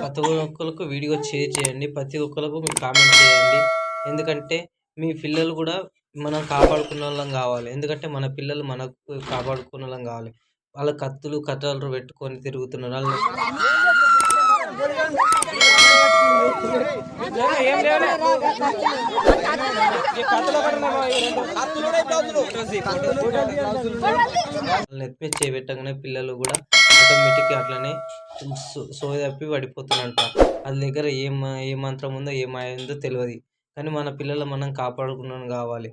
ప్రతి ఒక్కరికి video share చేయండి, ప్రతి ఒక్కరికి మీరు కామెంట్ చేయండి. ఎందుకంటే మీ పిల్లలు కూడా మనం కాపాడుకునే వాళ్ళం కావాలి. ఎందుకంటే మన పిల్లలు మనకు కాపాడుకునే వాళ్ళం కావాలి. వాళ్ళ కత్తులు కట్టాలు పెట్టుకొని తిరుగుతున్నారు వాళ్ళు. నెత్తి చేయబెట్టగానే పిల్లలు కూడా ఆటోమేటిక్గా అట్లనే సోదప్పి పడిపోతున్నంట. వాళ్ళ దగ్గర ఏ మంత్రం ఉందో ఏమైందో తెలియదు. కానీ మన పిల్లలు మనం కాపాడుకున్నాను కావాలి.